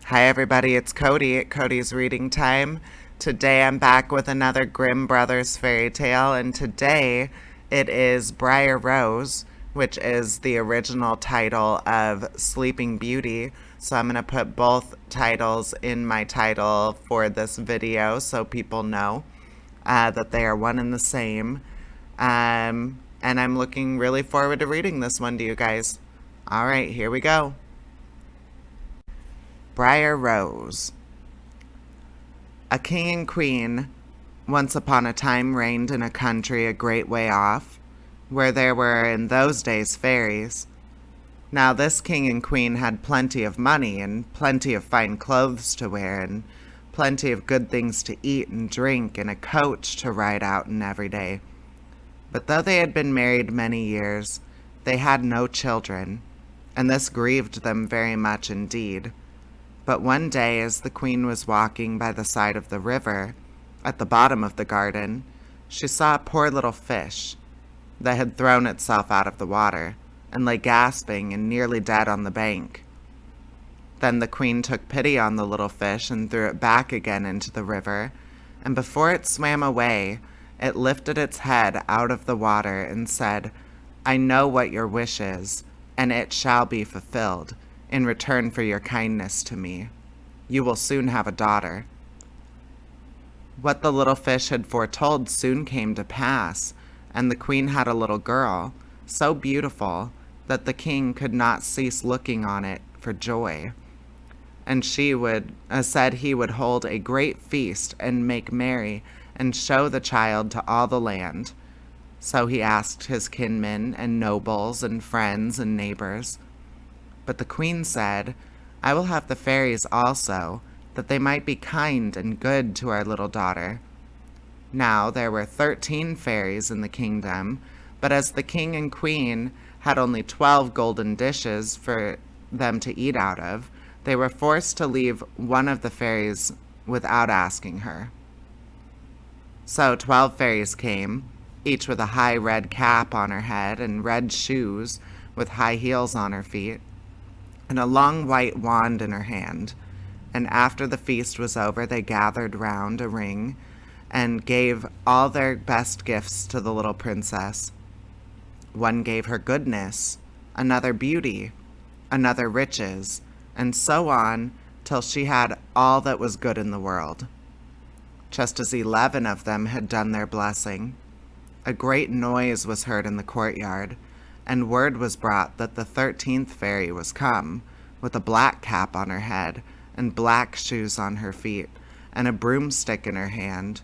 Hi everybody, it's Cody at Cody's Reading Time. Today I'm back with another Grimm Brothers fairy tale, and today it is Briar Rose, which is the original title of Sleeping Beauty. So I'm going to put both titles in my title for this video so people know that they are one and the same. And I'm looking really forward to reading this one to you guys. All right, here we go. Briar Rose. A king and queen once upon a time reigned in a country a great way off, where there were in those days fairies. Now this king and queen had plenty of money and plenty of fine clothes to wear and plenty of good things to eat and drink and a coach to ride out in every day. But though they had been married many years, they had no children, and this grieved them very much indeed. But one day, as the queen was walking by the side of the river, at the bottom of the garden, she saw a poor little fish that had thrown itself out of the water and lay gasping and nearly dead on the bank. Then the queen took pity on the little fish and threw it back again into the river, and before it swam away, it lifted its head out of the water and said, "I know what your wish is, and it shall be fulfilled. In return for your kindness to me, you will soon have a daughter." What the little fish had foretold soon came to pass, and the queen had a little girl, so beautiful that the king could not cease looking on it for joy. And she said he would hold a great feast and make merry and show the child to all the land. So he asked his kinmen and nobles and friends and neighbors. But the queen said, "I will have the fairies also, that they might be kind and good to our little daughter." Now there were 13 fairies in the kingdom, but as the king and queen had only 12 golden dishes for them to eat out of, they were forced to leave one of the fairies without asking her. So 12 fairies came, each with a high red cap on her head and red shoes with high heels on her feet, and a long white wand in her hand. And after the feast was over, they gathered round a ring and gave all their best gifts to the little princess. One gave her goodness, another beauty, another riches, and so on till she had all that was good in the world. Just as 11 of them had done their blessing, a great noise was heard in the courtyard, and word was brought that the 13th fairy was come, with a black cap on her head, and black shoes on her feet, and a broomstick in her hand.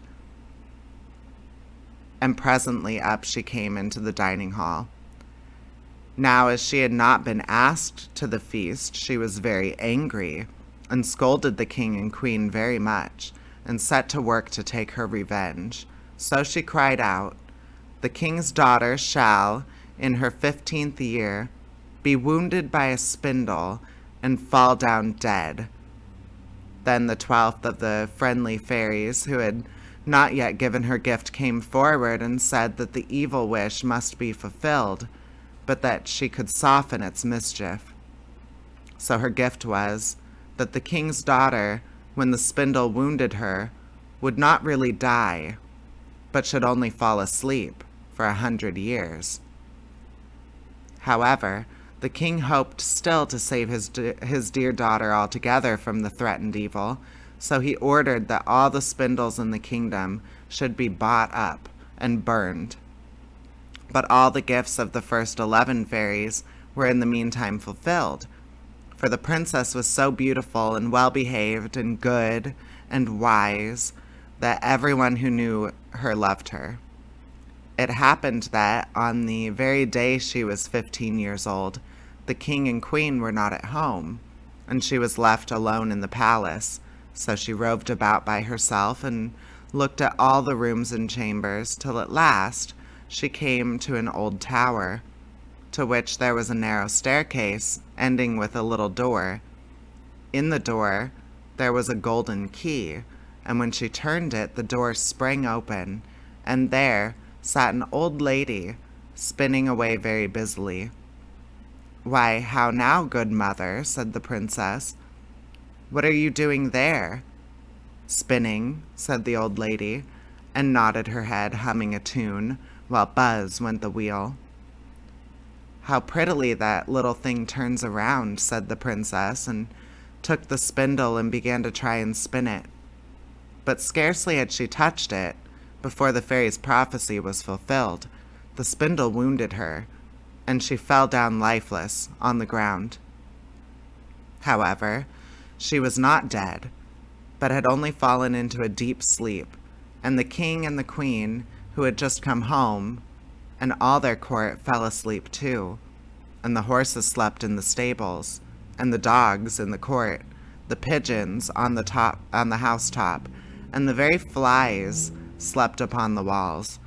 And presently up she came into the dining hall. Now as she had not been asked to the feast, she was very angry, and scolded the king and queen very much, and set to work to take her revenge. So she cried out, "The king's daughter shall, in her 15th year, be wounded by a spindle and fall down dead." Then the 12th of the friendly fairies, who had not yet given her gift, came forward and said that the evil wish must be fulfilled, but that she could soften its mischief. So her gift was that the king's daughter, when the spindle wounded her, would not really die, but should only fall asleep for 100 years. However, the king hoped still to save his dear daughter altogether from the threatened evil, so he ordered that all the spindles in the kingdom should be bought up and burned. But all the gifts of the first 11 fairies were in the meantime fulfilled, for the princess was so beautiful and well-behaved and good and wise that everyone who knew her loved her. It happened that, on the very day she was 15 years old, the king and queen were not at home, and she was left alone in the palace. So she roved about by herself and looked at all the rooms and chambers, till at last she came to an old tower, to which there was a narrow staircase ending with a little door. In the door there was a golden key, and when she turned it, the door sprang open, and there sat an old lady, spinning away very busily. "Why, how now, good mother?" said the princess. "What are you doing there?" "Spinning," said the old lady, and nodded her head, humming a tune, while buzz went the wheel. "How prettily that little thing turns around," said the princess, and took the spindle and began to try and spin it. But scarcely had she touched it, before the fairy's prophecy was fulfilled, the spindle wounded her, and she fell down lifeless on the ground. However, she was not dead, but had only fallen into a deep sleep, and the king and the queen, who had just come home, and all their court fell asleep too, and the horses slept in the stables, and the dogs in the court, the pigeons on the housetop, and the very flies slept upon the walls.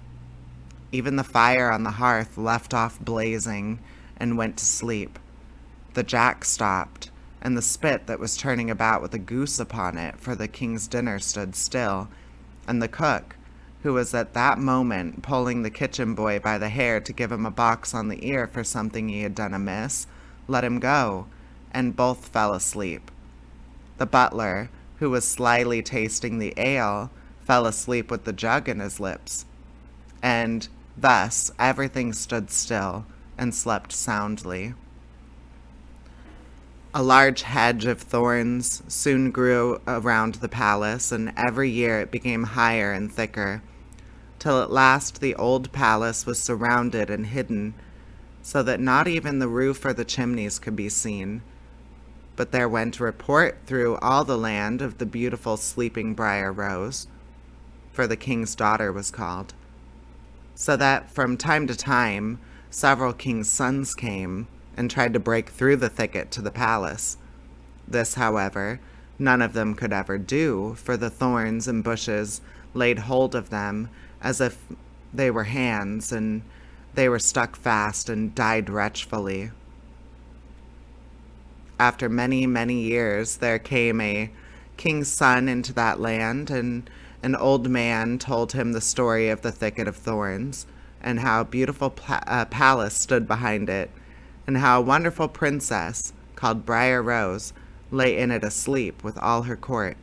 Even the fire on the hearth left off blazing and went to sleep. The jack stopped, and the spit that was turning about with a goose upon it for the king's dinner stood still, and the cook, who was at that moment pulling the kitchen boy by the hair to give him a box on the ear for something he had done amiss, let him go, and both fell asleep. The butler, who was slyly tasting the ale, fell asleep with the jug in his lips, and thus everything stood still and slept soundly. A large hedge of thorns soon grew around the palace, and every year it became higher and thicker, till at last the old palace was surrounded and hidden, so that not even the roof or the chimneys could be seen. But there went a report through all the land of the beautiful sleeping Briar Rose, for the king's daughter was called, so that from time to time several kings' sons came and tried to break through the thicket to the palace. This, however, none of them could ever do, for the thorns and bushes laid hold of them as if they were hands, and they were stuck fast and died wretchfully. After many, many years, there came a king's son into that land, and an old man told him the story of the thicket of thorns, and how a beautiful palace stood behind it, and how a wonderful princess called Briar Rose lay in it asleep with all her court.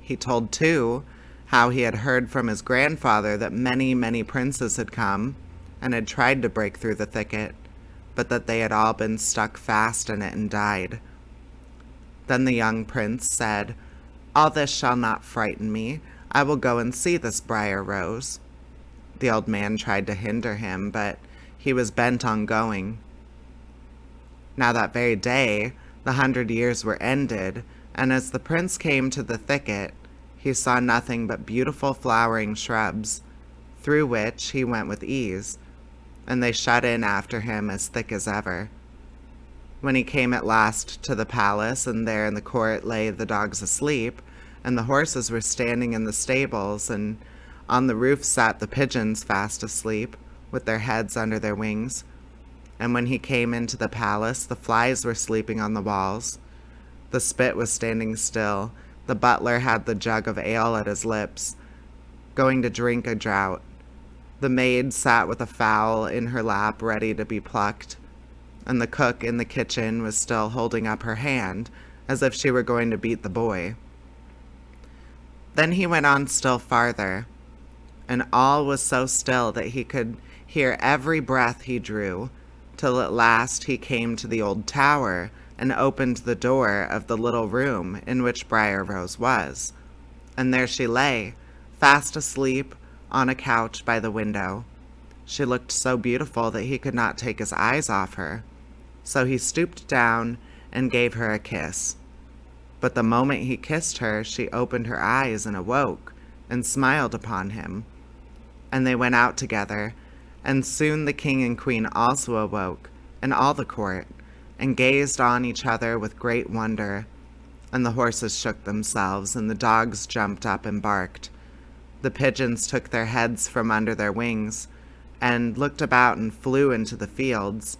He told, too, how he had heard from his grandfather that many, many princes had come and had tried to break through the thicket, but that they had all been stuck fast in it and died. Then the young prince said, "All this shall not frighten me. I will go and see this Briar Rose." The old man tried to hinder him, but he was bent on going. Now that very day, the 100 years were ended, and as the prince came to the thicket, he saw nothing but beautiful flowering shrubs, through which he went with ease, and they shut in after him as thick as ever. When he came at last to the palace, and there in the court lay the dogs asleep, and the horses were standing in the stables, and on the roof sat the pigeons fast asleep, with their heads under their wings, and when he came into the palace, the flies were sleeping on the walls. The spit was standing still. The butler had the jug of ale at his lips, going to drink a draught. The maid sat with a fowl in her lap ready to be plucked, and the cook in the kitchen was still holding up her hand as if she were going to beat the boy. Then he went on still farther, and all was so still that he could hear every breath he drew, till at last he came to the old tower and opened the door of the little room in which Briar Rose was, and there she lay, fast asleep on a couch by the window. She looked so beautiful that he could not take his eyes off her, so he stooped down and gave her a kiss. But the moment he kissed her, she opened her eyes and awoke, and smiled upon him. And they went out together, and soon the king and queen also awoke, and all the court, and gazed on each other with great wonder. And the horses shook themselves, and the dogs jumped up and barked. The pigeons took their heads from under their wings, and looked about and flew into the fields.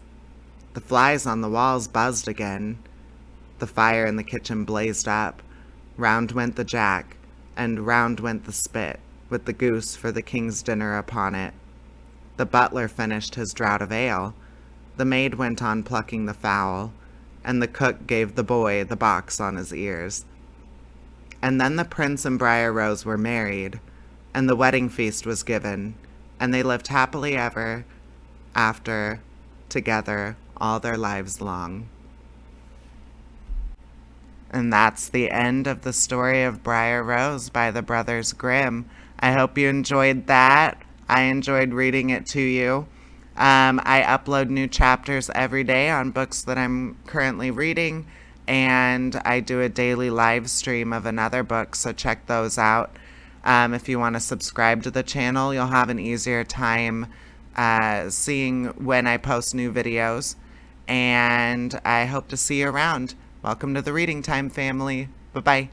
The flies on the walls buzzed again. The fire in the kitchen blazed up. Round went the jack, and round went the spit, with the goose for the king's dinner upon it. The butler finished his draught of ale. The maid went on plucking the fowl, and the cook gave the boy the box on his ears. And then the prince and Briar Rose were married, and the wedding feast was given, and they lived happily ever after together all their lives long. And that's the end of the story of Briar Rose by the Brothers Grimm. I hope you enjoyed that. I enjoyed reading it to you. I upload new chapters every day on books that I'm currently reading, and I do a daily live stream of another book, so check those out. If you want to subscribe to the channel, you'll have an easier time seeing when I post new videos, and I hope to see you around. Welcome to the Reading Time family. Bye-bye.